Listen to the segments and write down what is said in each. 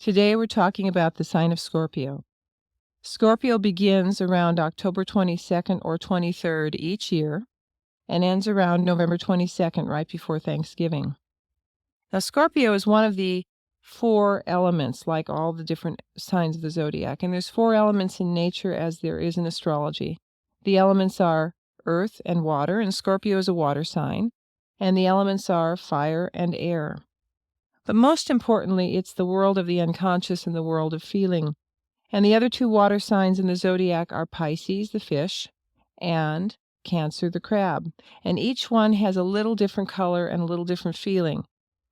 Today we're talking about the sign of Scorpio. Scorpio begins around October 22nd or 23rd each year and ends around November 22nd, right before Thanksgiving. Now, Scorpio is one of the 4 elements, like all the different signs of the zodiac, and there's 4 elements in nature as there is in astrology. The elements are earth and water, and Scorpio is a water sign, and the elements are fire and air. But most importantly, it's the world of the unconscious and the world of feeling. And the other 2 water signs in the zodiac are Pisces, the fish, and Cancer, the crab. And each one has a little different color and a little different feeling.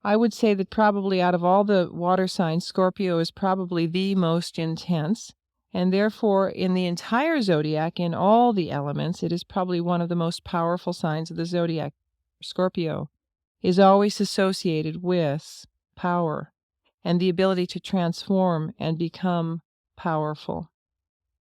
I would say that probably out of all the water signs, Scorpio is probably the most intense. And therefore, in the entire zodiac, in all the elements, it is probably one of the most powerful signs of the zodiac. Scorpio is always associated with power and the ability to transform and become powerful.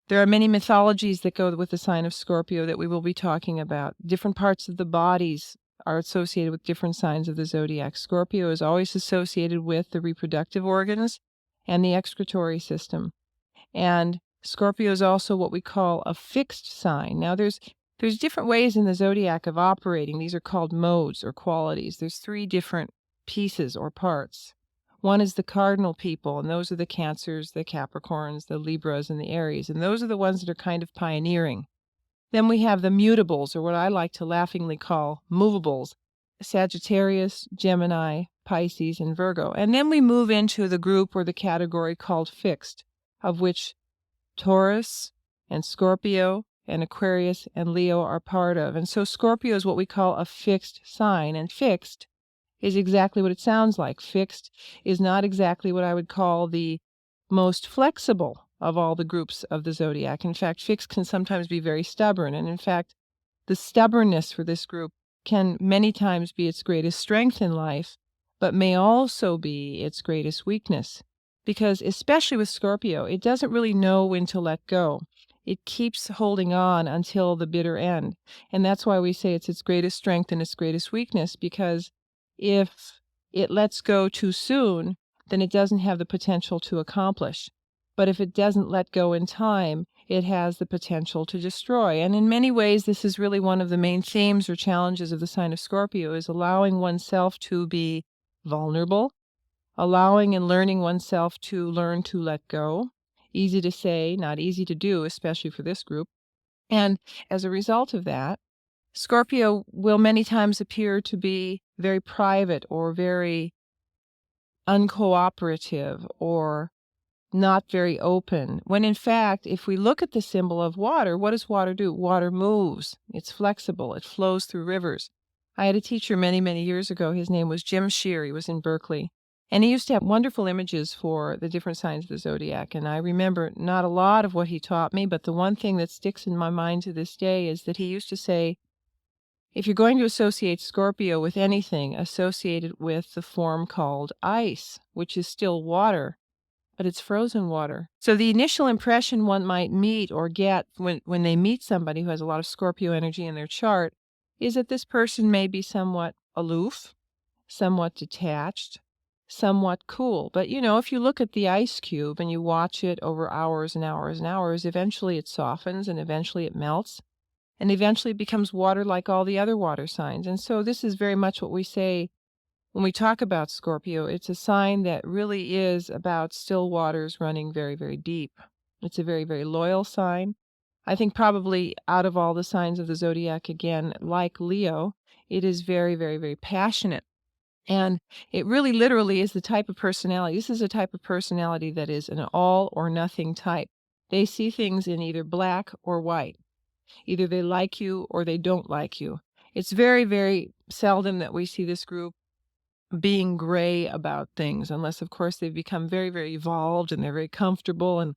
There are many mythologies that go with the sign of Scorpio that we will be talking about. Different parts of the bodies are associated with different signs of the zodiac. Scorpio is always associated with the reproductive organs and the excretory system. And Scorpio is also what we call a fixed sign. Now, there's different ways in the zodiac of operating. These are called modes or qualities. There's 3 different pieces or parts. One is the cardinal people, and those are the Cancers, the Capricorns, the Libras, and the Aries, and those are the ones that are kind of pioneering. Then we have the mutables, or what I like to laughingly call movables, Sagittarius, Gemini, Pisces, and Virgo. And then we move into the group or the category called fixed, of which Taurus and Scorpio and Aquarius and Leo are part of. And so Scorpio is what we call a fixed sign, and fixed is exactly what it sounds like. Fixed is not exactly what I would call the most flexible of all the groups of the zodiac. In fact, fixed can sometimes be very stubborn, and in fact, the stubbornness for this group can many times be its greatest strength in life, but may also be its greatest weakness. Because especially with Scorpio, it doesn't really know when to let go. It keeps holding on until the bitter end. And that's why we say it's its greatest strength and its greatest weakness, because if it lets go too soon, then it doesn't have the potential to accomplish. But if it doesn't let go in time, it has the potential to destroy. And in many ways, this is really one of the main themes or challenges of the sign of Scorpio, is allowing oneself to be vulnerable, allowing and learning oneself to learn to let go. Easy to say, not easy to do, especially for this group. And as a result of that, Scorpio will many times appear to be very private or very uncooperative or not very open, when in fact, if we look at the symbol of water, what does water do? Water moves. It's flexible. It flows through rivers. I had a teacher many, many years ago. His name was Jim Shear. He was in Berkeley. And he used to have wonderful images for the different signs of the zodiac. And I remember not a lot of what he taught me, but the one thing that sticks in my mind to this day is that he used to say, if you're going to associate Scorpio with anything, associate it with the form called ice, which is still water, but it's frozen water. So the initial impression one might meet or get when they meet somebody who has a lot of Scorpio energy in their chart is that this person may be somewhat aloof, somewhat detached, somewhat cool. But, if you look at the ice cube and you watch it over hours and hours and hours, eventually it softens and eventually it melts. And eventually it becomes water like all the other water signs. And so this is very much what we say when we talk about Scorpio. It's a sign that really is about still waters running very, very deep. It's a very, very loyal sign. I think probably out of all the signs of the zodiac, again, like Leo, it is very, very, very passionate. And it really literally is the type of personality. This is a type of personality that is an all or nothing type. They see things in either black or white. Either they like you or they don't like you. It's very, very seldom that we see this group being gray about things, unless, of course, they've become very, very evolved and they're very comfortable and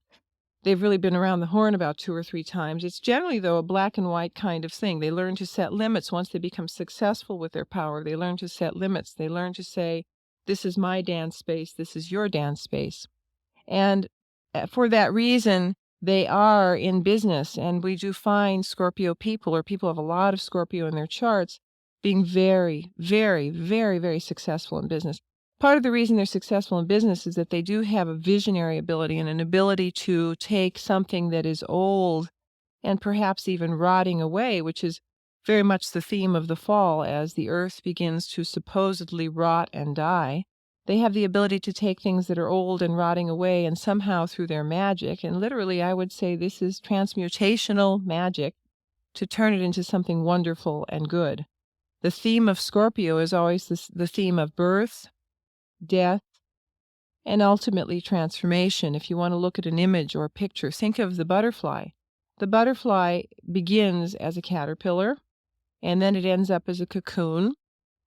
they've really been around the horn about 2 or 3 times. It's generally, though, a black and white kind of thing. They learn to set limits once they become successful with their power. They learn to set limits. They learn to say, this is my dance space, this is your dance space. And for that reason, they are in business, and we do find Scorpio people, or people have a lot of Scorpio in their charts, being very, very, very, very successful in business. Part of the reason they're successful in business is that they do have a visionary ability and an ability to take something that is old and perhaps even rotting away, which is very much the theme of the fall as the earth begins to supposedly rot and die. They have the ability to take things that are old and rotting away and somehow through their magic, and literally I would say this is transmutational magic, to turn it into something wonderful and good. The theme of Scorpio is always the theme of birth, death, and ultimately transformation. If you want to look at an image or a picture, think of the butterfly. The butterfly begins as a caterpillar, and then it ends up as a cocoon,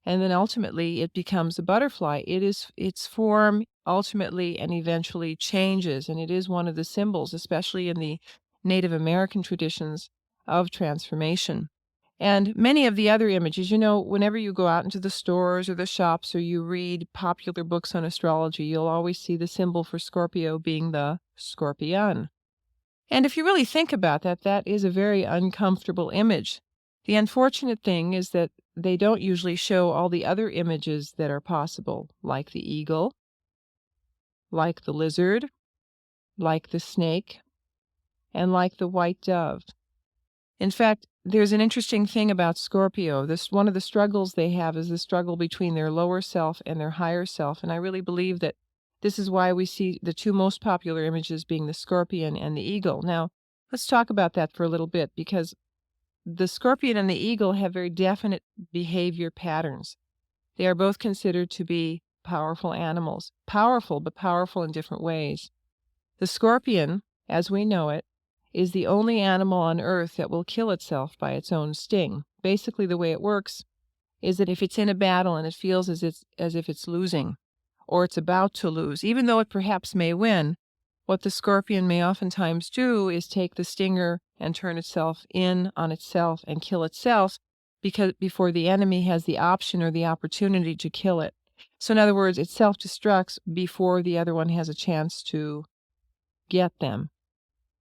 and then ultimately it becomes a butterfly. Its form ultimately and eventually changes, and it is one of the symbols, especially in the Native American traditions, of transformation. And many of the other images, whenever you go out into the stores or the shops or you read popular books on astrology, you'll always see the symbol for Scorpio being the scorpion. And if you really think about that, that is a very uncomfortable image. The unfortunate thing is that they don't usually show all the other images that are possible, like the eagle, like the lizard, like the snake, and like the white dove. In fact, there's an interesting thing about Scorpio. One of the struggles they have is the struggle between their lower self and their higher self, and I really believe that this is why we see the two most popular images being the scorpion and the eagle. Now, let's talk about that for a little bit, because the scorpion and the eagle have very definite behavior patterns. They are both considered to be powerful animals. Powerful, but powerful in different ways. The scorpion, as we know it, is the only animal on Earth that will kill itself by its own sting. Basically, the way it works is that if it's in a battle and it feels as if it's losing, or it's about to lose, even though it perhaps may win, what the scorpion may oftentimes do is take the stinger and turn itself in on itself and kill itself before the enemy has the option or the opportunity to kill it. So in other words, it self-destructs before the other one has a chance to get them.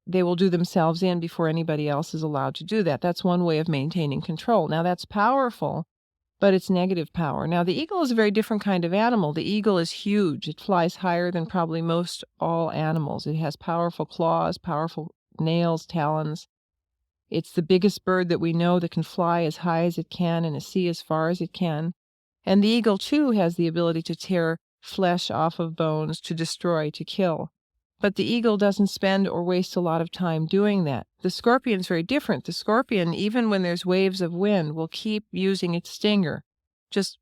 They will do themselves in before anybody else is allowed to do that. That's one way of maintaining control. Now, that's powerful, but it's negative power. Now, the eagle is a very different kind of animal. The eagle is huge. It flies higher than probably most all animals. It has powerful claws, powerful nails, talons. It's the biggest bird that we know that can fly as high as it can and see as far as it can. And the eagle, too, has the ability to tear flesh off of bones, to destroy, to kill. But the eagle doesn't spend or waste a lot of time doing that. The scorpion's very different. The scorpion, even when there's waves of wind, will keep using its stinger, just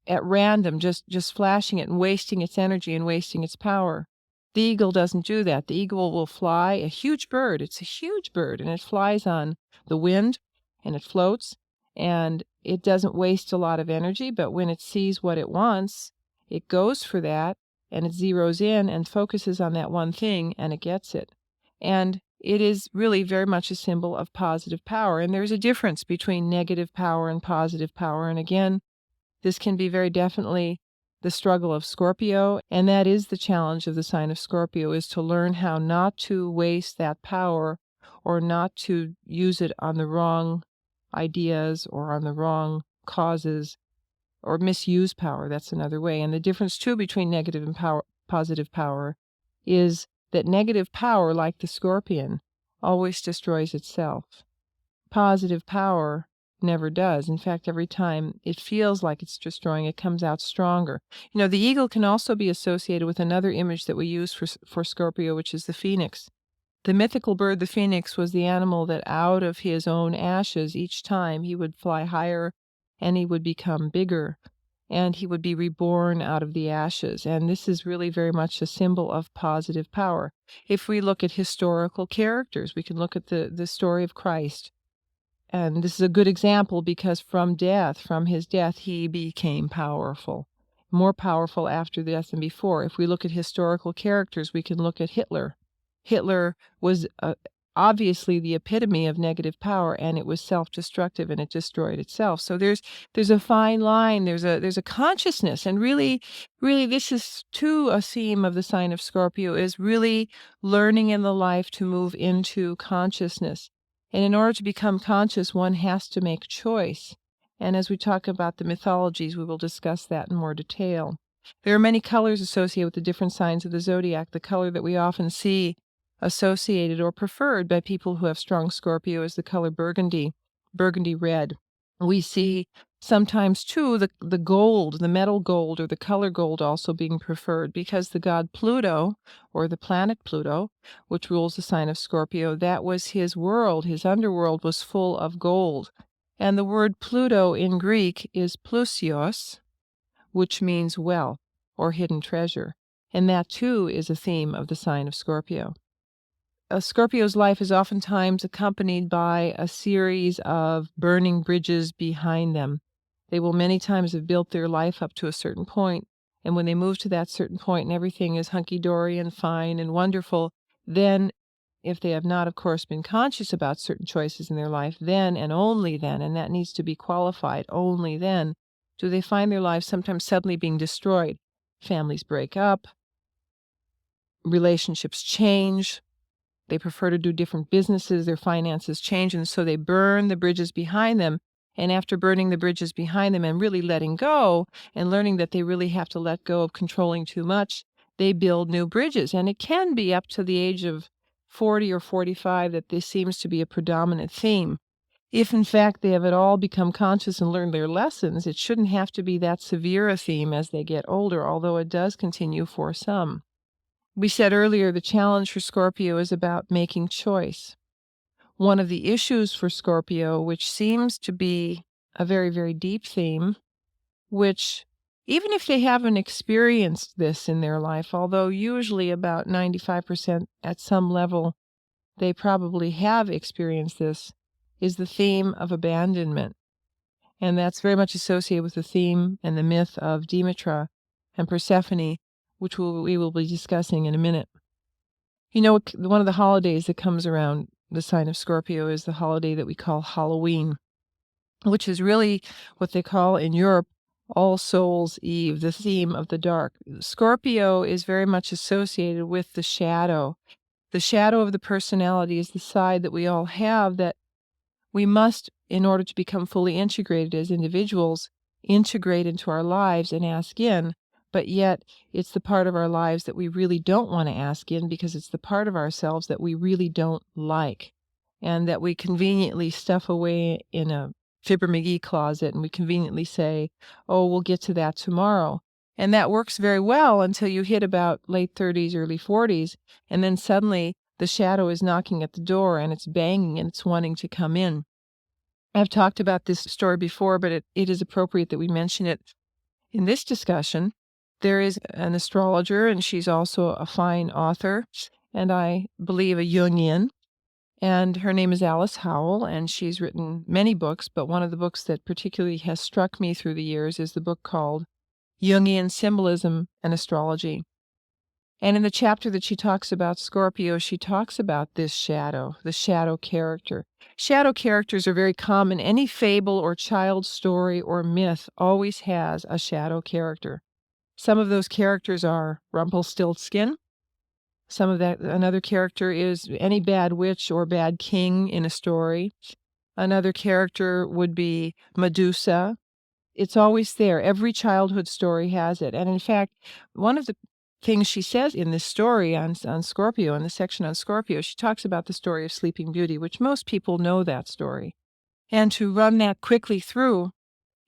at random, just flashing it and wasting its energy and wasting its power. The eagle doesn't do that. The eagle will fly, a huge bird. It's a huge bird, and it flies on the wind, and it floats, and it doesn't waste a lot of energy, but when it sees what it wants, it goes for that, and it zeroes in and focuses on that one thing, and it gets it. And it is really very much a symbol of positive power. And there's a difference between negative power and positive power. And again, this can be very definitely the struggle of Scorpio. And that is the challenge of the sign of Scorpio, is to learn how not to waste that power or not to use it on the wrong ideas or on the wrong causes, or misuse power. That's another way. And the difference, too, between negative and positive power is that negative power, like the scorpion, always destroys itself. Positive power never does. In fact, every time it feels like it's destroying, it comes out stronger. The eagle can also be associated with another image that we use for Scorpio, which is the phoenix. The mythical bird, the phoenix, was the animal that out of his own ashes, each time he would fly higher and he would become bigger, and he would be reborn out of the ashes. And this is really very much a symbol of positive power. If we look at historical characters, we can look at the story of Christ. And this is a good example because from his death, he became powerful, more powerful after death than before. If we look at historical characters, we can look at Hitler. Hitler was obviously the epitome of negative power, and it was self-destructive, and it destroyed itself. So there's a fine line, there's a consciousness, and really this is too a theme of the sign of Scorpio, is really learning in the life to move into consciousness. And in order to become conscious, one has to make choice. And as we talk about the mythologies, we will discuss that in more detail. There are many colors associated with the different signs of the zodiac. The color that we often see associated or preferred by people who have strong Scorpio is the color burgundy, burgundy red. We see sometimes, too, the gold, the metal gold or the color gold also being preferred because the god Pluto, or the planet Pluto, which rules the sign of Scorpio, that was his world. His underworld was full of gold. And the word Pluto in Greek is plusios, which means wealth or hidden treasure. And that, too, is a theme of the sign of Scorpio. A Scorpio's life is oftentimes accompanied by a series of burning bridges behind them. They will many times have built their life up to a certain point, and when they move to that certain point and everything is hunky-dory and fine and wonderful, then, if they have not, of course, been conscious about certain choices in their life, then and only then, and that needs to be qualified, only then, do they find their lives sometimes suddenly being destroyed. Families break up, relationships change, they prefer to do different businesses, their finances change, and so they burn the bridges behind them. And after burning the bridges behind them and really letting go and learning that they really have to let go of controlling too much, they build new bridges. And it can be up to the age of 40 or 45 that this seems to be a predominant theme. If, in fact, they have at all become conscious and learned their lessons, it shouldn't have to be that severe a theme as they get older, although it does continue for some. We said earlier the challenge for Scorpio is about making choice. One of the issues for Scorpio, which seems to be a very, very deep theme, which even if they haven't experienced this in their life, although usually about 95% at some level they probably have experienced this, is the theme of abandonment. And that's very much associated with the theme and the myth of Demeter and Persephone, which we will be discussing in a minute. You know, one of the holidays that comes around the sign of Scorpio is the holiday that we call Halloween, which is really what they call in Europe All Souls' Eve, the theme of the dark. Scorpio is very much associated with the shadow. The shadow of the personality is the side that we all have that we must, in order to become fully integrated as individuals, integrate into our lives and ask in. But yet, it's the part of our lives that we really don't want to ask in because it's the part of ourselves that we really don't like and that we conveniently stuff away in a Fibber McGee closet and we conveniently say, oh, we'll get to that tomorrow. And that works very well until you hit about late 30s, early 40s, and then suddenly the shadow is knocking at the door and it's banging and it's wanting to come in. I've talked about this story before, but it is appropriate that we mention it in this discussion. There is an astrologer, and she's also a fine author, and I believe a Jungian, and her name is Alice Howell, and she's written many books, but one of the books that particularly has struck me through the years is the book called Jungian Symbolism and Astrology. And in the chapter that she talks about Scorpio, she talks about this shadow, the shadow character. Shadow characters are very common. Any fable or child story or myth always has a shadow character. Some of those characters are Rumpelstiltskin. Another character is any bad witch or bad king in a story. Another character would be Medusa. It's always there. Every childhood story has it. And in fact, one of the things she says in this story on Scorpio, in the section on Scorpio, she talks about the story of Sleeping Beauty, which most people know that story. And to run that quickly through,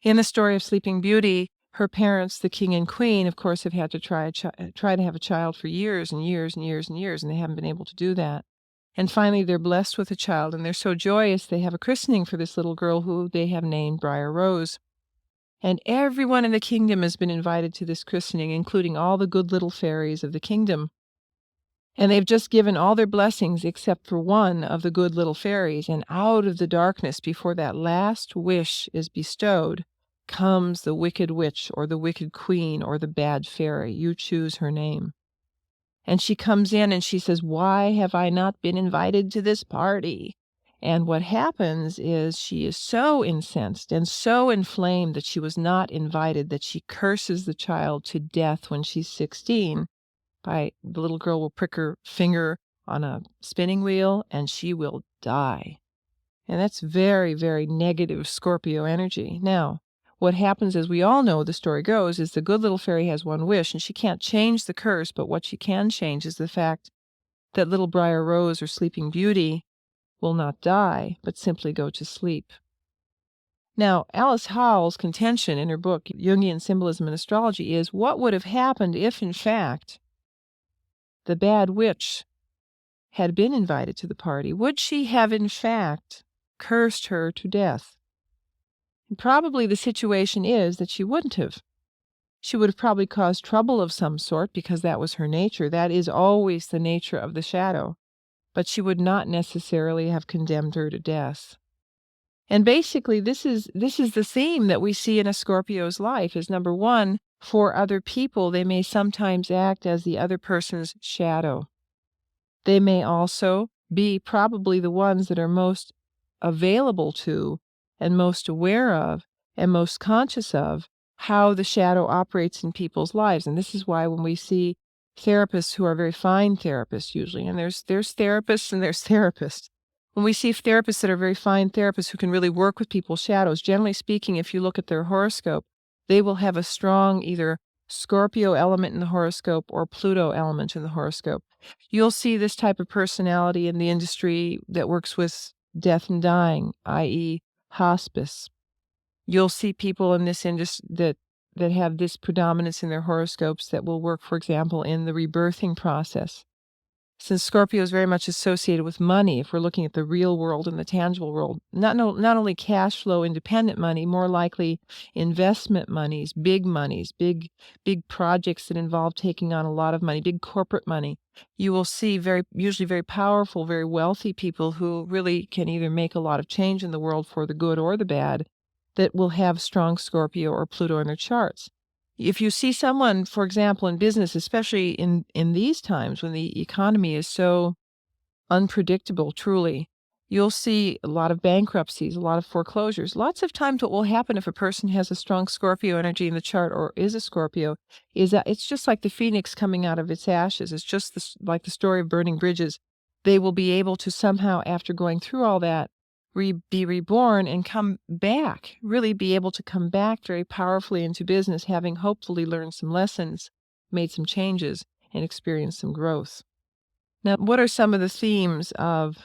in the story of Sleeping Beauty, her parents, the king and queen, of course, have had to try to have a child for years and years and years and years, and they haven't been able to do that. And finally, they're blessed with a child, and they're so joyous they have a christening for this little girl who they have named Briar Rose. And everyone in the kingdom has been invited to this christening, including all the good little fairies of the kingdom. And they've just given all their blessings except for one of the good little fairies, and out of the darkness, before that last wish is bestowed, comes the wicked witch or the wicked queen or the bad fairy. You choose her name. And she comes in and she says, why have I not been invited to this party? And what happens is she is so incensed and so inflamed that she was not invited that she curses the child to death when she's 16. The little girl will prick her finger on a spinning wheel and she will die. And that's very, very negative Scorpio energy. Now, what happens, as we all know the story goes, is the good little fairy has one wish, and she can't change the curse, but what she can change is the fact that little Briar Rose or Sleeping Beauty will not die, but simply go to sleep. Now, Alice Howell's contention in her book, Jungian Symbolism and Astrology, is what would have happened if, in fact, the bad witch had been invited to the party? Would she have, in fact, cursed her to death? And probably the situation is that she wouldn't have. She would have probably caused trouble of some sort because that was her nature. That is always the nature of the shadow. But she would not necessarily have condemned her to death. And basically, this is the theme that we see in a Scorpio's life, is number one, for other people, they may sometimes act as the other person's shadow. They may also be probably the ones that are most available to and most aware of and most conscious of how the shadow operates in people's lives. And this is why when we see therapists who are very fine therapists usually, and there's therapists and there's therapists. When we see therapists that are very fine therapists who can really work with people's shadows, generally speaking, if you look at their horoscope, they will have a strong either Scorpio element in the horoscope or Pluto element in the horoscope. You'll see this type of personality in the industry that works with death and dying, i.e. hospice. You'll see people in this industry that have this predominance in their horoscopes that will work, for example, in the rebirthing process. Since Scorpio is very much associated with money, if we're looking at the real world and the tangible world, not only cash flow independent money, more likely investment monies, big projects that involve taking on a lot of money, big corporate money. You will see usually very powerful, very wealthy people who really can either make a lot of change in the world for the good or the bad, that will have strong Scorpio or Pluto in their charts. If you see someone, for example, in business, especially in these times when the economy is so unpredictable, truly, you'll see a lot of bankruptcies, a lot of foreclosures. Lots of times what will happen if a person has a strong Scorpio energy in the chart or is a Scorpio is that it's just like the phoenix coming out of its ashes. It's just like the story of burning bridges. They will be able to somehow, after going through all that, be reborn and come back, really be able to come back very powerfully into business, having hopefully learned some lessons, made some changes, and experienced some growth. Now, what are some of the themes of,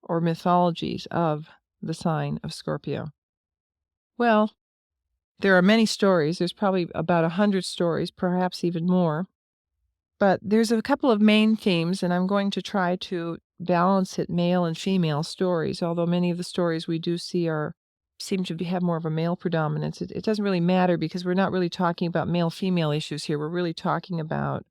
or mythologies of, the sign of Scorpio? Well, there are many stories. There's probably about 100 stories, perhaps even more. But there's a couple of main themes, and I'm going to try to balance it male and female stories, although many of the stories we do see seem to have more of a male predominance. It doesn't really matter because we're not really talking about male-female issues here. What we're really talking about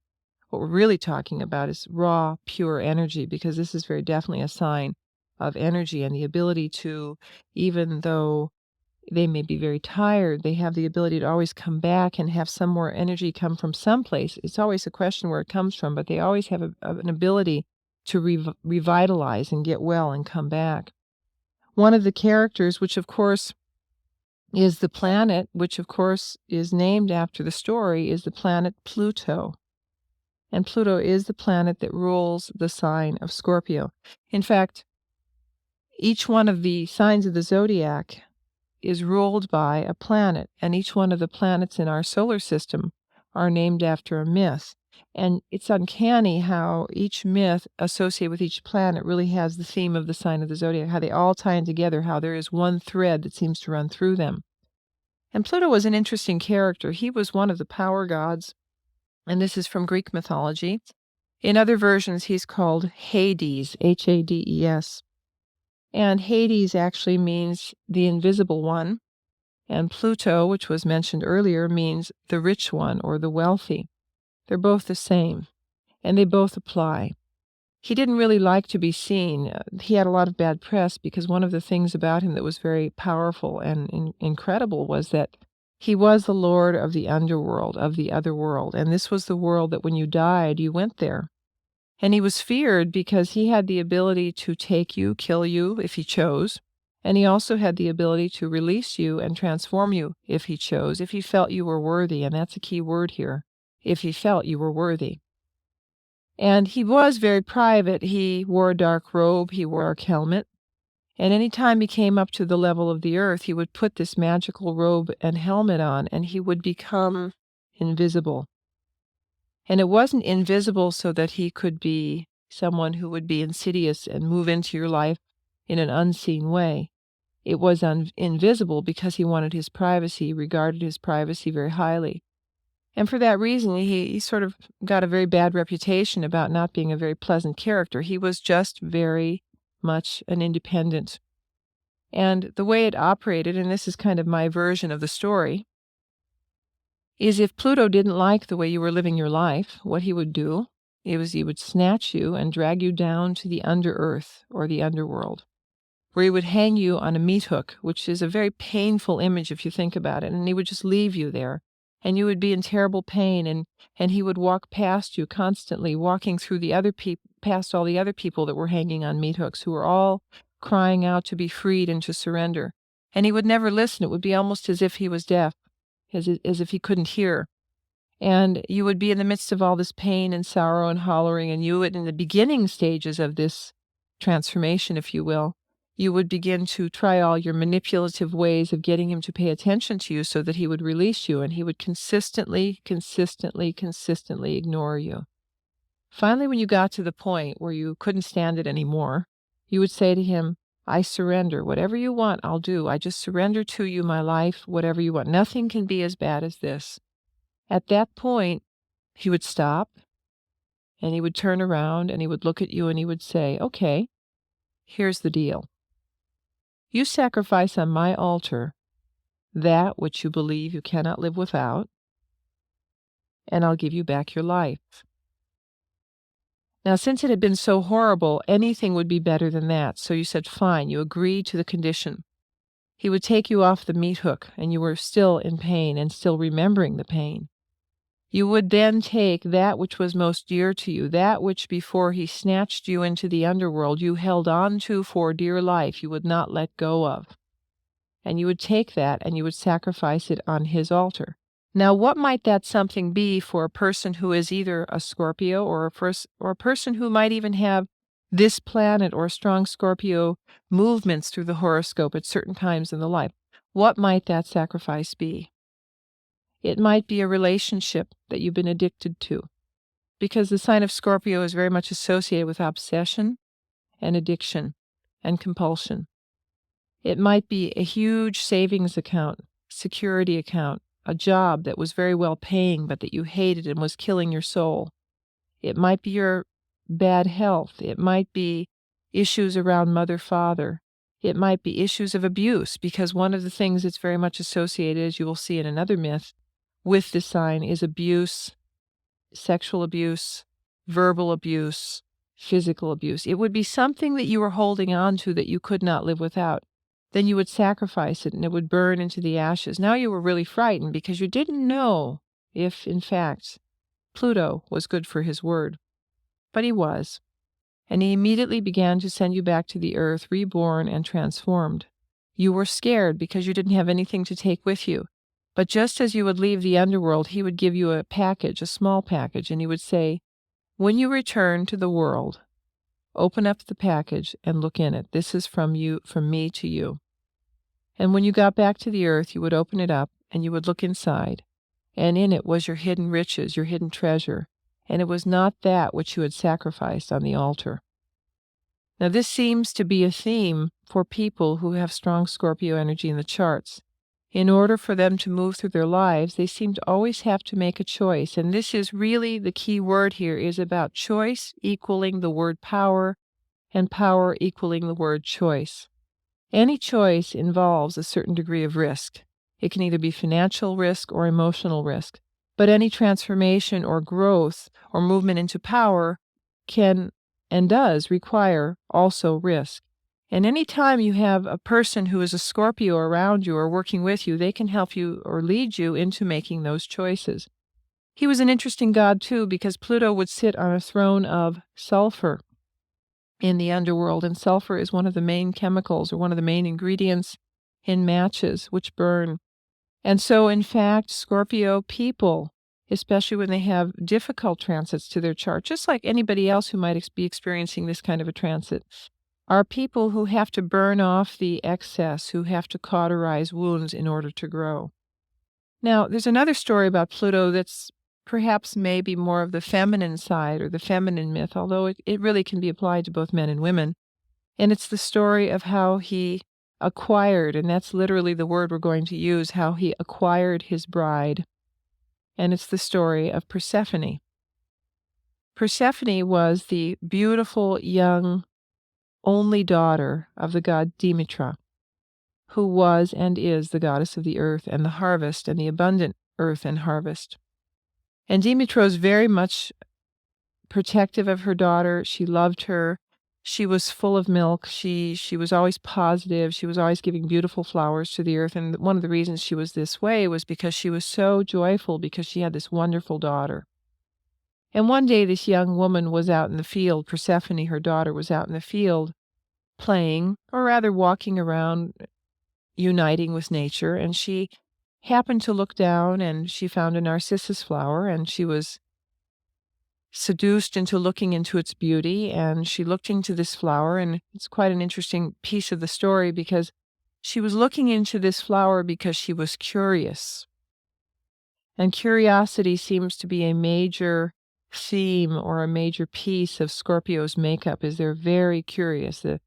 is raw, pure energy, because this is very definitely a sign of energy and the ability to, even though they may be very tired, they have the ability to always come back and have some more energy come from someplace. It's always a question where it comes from, but they always have an ability to revitalize and get well and come back. One of the characters, which of course is the planet, which of course is named after the story, is the planet Pluto. And Pluto is the planet that rules the sign of Scorpio. In fact, each one of the signs of the zodiac is ruled by a planet, and each one of the planets in our solar system are named after a myth. And it's uncanny how each myth associated with each planet really has the theme of the sign of the zodiac, how they all tie in together, how there is one thread that seems to run through them. And Pluto was an interesting character. He was one of the power gods, and this is from Greek mythology. In other versions, he's called Hades, Hades. And Hades actually means the invisible one, and Pluto, which was mentioned earlier, means the rich one or the wealthy. They're both the same, and they both apply. He didn't really like to be seen. He had a lot of bad press because one of the things about him that was very powerful and incredible was that he was the lord of the underworld, of the other world, and this was the world that when you died, you went there. And he was feared because he had the ability to take you, kill you if he chose, and he also had the ability to release you and transform you if he chose, if he felt you were worthy, and that's a key word here, if he felt you were worthy. And he was very private. He wore a dark robe, he wore a helmet, And any time he came up to the level of the earth, he would put this magical robe and helmet on, and he would become invisible. And it wasn't invisible so that he could be someone who would be insidious and move into your life in an unseen way. It was invisible because he wanted his privacy, regarded his privacy very highly. And for that reason, he sort of got a very bad reputation about not being a very pleasant character. He was just very much an independent. And the way it operated, and this is kind of my version of the story, is if Pluto didn't like the way you were living your life, what he would do is he would snatch you and drag you down to the under-earth or the underworld, where he would hang you on a meat hook, which is a very painful image if you think about it, and he would just leave you there. And you would be in terrible pain, and he would walk past you constantly, walking through the other past all the other people that were hanging on meat hooks, who were all crying out to be freed and to surrender. And he would never listen. It would be almost as if he was deaf, as if he couldn't hear. And you would be in the midst of all this pain and sorrow and hollering, and you would, in the beginning stages of this transformation, if you will, you would begin to try all your manipulative ways of getting him to pay attention to you so that he would release you, and he would consistently ignore you. Finally, when you got to the point where you couldn't stand it anymore, you would say to him, I surrender. Whatever you want, I'll do. I just surrender to you my life, whatever you want. Nothing can be as bad as this. At that point, he would stop, and he would turn around, and he would look at you, and he would say, okay, here's the deal. You sacrifice on my altar that which you believe you cannot live without, and I'll give you back your life. Now, since it had been so horrible, anything would be better than that. So you said, fine, you agreed to the condition. He would take you off the meat hook, and you were still in pain and still remembering the pain. You would then take that which was most dear to you, that which before he snatched you into the underworld you held on to for dear life, you would not let go of. And you would take that and you would sacrifice it on his altar. Now, what might that something be for a person who is either a Scorpio or a person who might even have this planet or strong Scorpio movements through the horoscope at certain times in the life? What might that sacrifice be? It might be a relationship that you've been addicted to, because the sign of Scorpio is very much associated with obsession and addiction and compulsion. It might be a huge savings account, security account, a job that was very well paying but that you hated and was killing your soul. It might be your bad health. It might be issues around mother-father. It might be issues of abuse, because one of the things that's very much associated, as you will see in another myth, with this sign is abuse, sexual abuse, verbal abuse, physical abuse. It would be something that you were holding on to that you could not live without. Then you would sacrifice it and it would burn into the ashes. Now you were really frightened because you didn't know if, in fact, Pluto was good for his word. But he was. And he immediately began to send you back to the earth, reborn and transformed. You were scared because you didn't have anything to take with you. But just as you would leave the underworld, he would give you a package, a small package, and he would say, when you return to the world, open up the package and look in it. This is from me to you. And when you got back to the earth, you would open it up and you would look inside. And in it was your hidden riches, your hidden treasure. And it was not that which you had sacrificed on the altar. Now, this seems to be a theme for people who have strong Scorpio energy in the charts. In order for them to move through their lives, they seem to always have to make a choice. And this is really the key word here, is about choice equaling the word power, and power equaling the word choice. Any choice involves a certain degree of risk. It can either be financial risk or emotional risk. But any transformation or growth or movement into power can and does require also risk. And any time you have a person who is a Scorpio around you or working with you, they can help you or lead you into making those choices. He was an interesting god, too, because Pluto would sit on a throne of sulfur in the underworld, and sulfur is one of the main chemicals or one of the main ingredients in matches which burn. And so, in fact, Scorpio people, especially when they have difficult transits to their chart, just like anybody else who might be experiencing this kind of a transit, are people who have to burn off the excess, who have to cauterize wounds in order to grow. Now, there's another story about Pluto that's perhaps maybe more of the feminine side or the feminine myth, although it really can be applied to both men and women. And it's the story of how he acquired, and that's literally the word we're going to use, how he acquired his bride. And it's the story of Persephone. Persephone was the beautiful, young, only daughter of the god Demeter, who was and is the goddess of the earth and the harvest and the abundant earth and harvest. And Demeter was very much protective of her daughter. She loved her. She was full of milk. She was always positive. She was always giving beautiful flowers to the earth. And one of the reasons she was this way was because she was so joyful because she had this wonderful daughter. And one day this young woman was out in the field. Persephone, her daughter, was out in the field playing, or rather walking around, uniting with nature. And she happened to look down and she found a narcissus flower, and she was seduced into looking into its beauty, and she looked into this flower, and it's quite an interesting piece of the story because she was looking into this flower because she was curious. And curiosity seems to be a major theme or a major piece of Scorpio's makeup, is they're very curious. The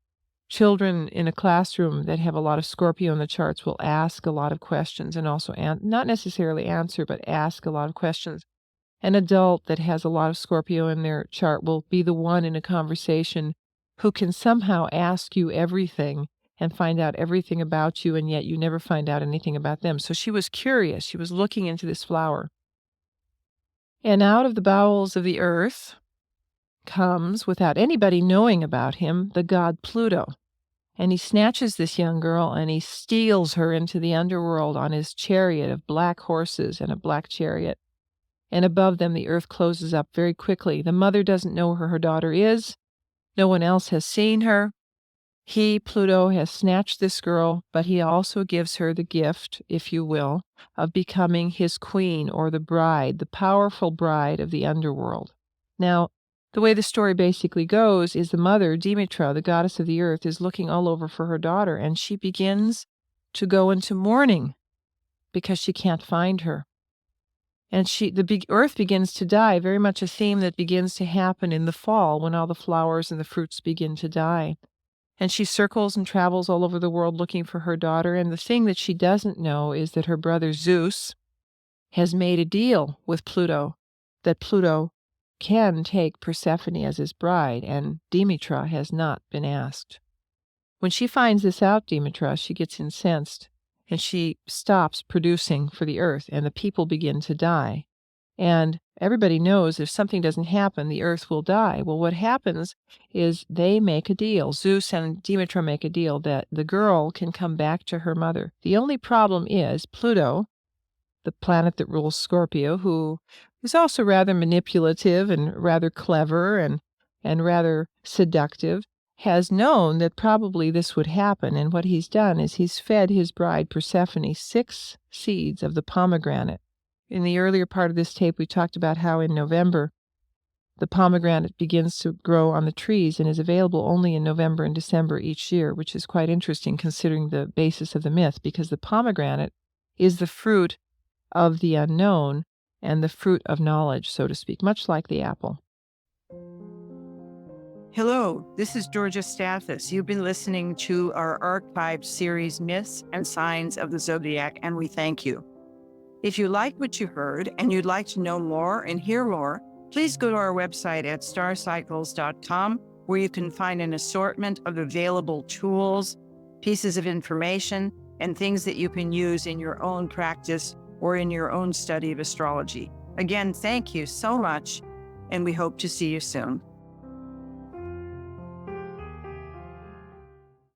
children in a classroom that have a lot of Scorpio in the charts will ask a lot of questions and also not necessarily answer, but ask a lot of questions. An adult that has a lot of Scorpio in their chart will be the one in a conversation who can somehow ask you everything and find out everything about you, and yet you never find out anything about them. So she was curious. She was looking into this flower. And out of the bowels of the earth comes, without anybody knowing about him, the god Pluto. And he snatches this young girl and he steals her into the underworld on his chariot of black horses and a black chariot. And above them the earth closes up very quickly. The mother doesn't know where her daughter is. No one else has seen her. He, Pluto, has snatched this girl, but he also gives her the gift, if you will, of becoming his queen or the bride, the powerful bride of the underworld. Now, the way the story basically goes is the mother, Demeter, the goddess of the earth, is looking all over for her daughter, and she begins to go into mourning because she can't find her. And the earth begins to die, very much a theme that begins to happen in the fall when all the flowers and the fruits begin to die. And she circles and travels all over the world looking for her daughter. And the thing that she doesn't know is that her brother Zeus has made a deal with Pluto, that Pluto can take Persephone as his bride, and Demeter has not been asked. When she finds this out, Demeter, she gets incensed. And she stops producing for the earth, and the people begin to die. And everybody knows if something doesn't happen, the earth will die. Well, what happens is they make a deal. Zeus and Demeter make a deal that the girl can come back to her mother. The only problem is Pluto, the planet that rules Scorpio, who is also rather manipulative and rather clever and rather seductive, has known that probably this would happen, and what he's done is he's fed his bride Persephone 6 seeds of the pomegranate. In the earlier part of this tape, we talked about how in November, the pomegranate begins to grow on the trees and is available only in November and December each year, which is quite interesting considering the basis of the myth, because the pomegranate is the fruit of the unknown and the fruit of knowledge, so to speak, much like the apple. Hello, this is Georgia Stathis. You've been listening to our archived series, Myths and Signs of the Zodiac, and we thank you. If you like what you heard and you'd like to know more and hear more, please go to our website at starcycles.com, where you can find an assortment of available tools, pieces of information, and things that you can use in your own practice or in your own study of astrology. Again, thank you so much, and we hope to see you soon.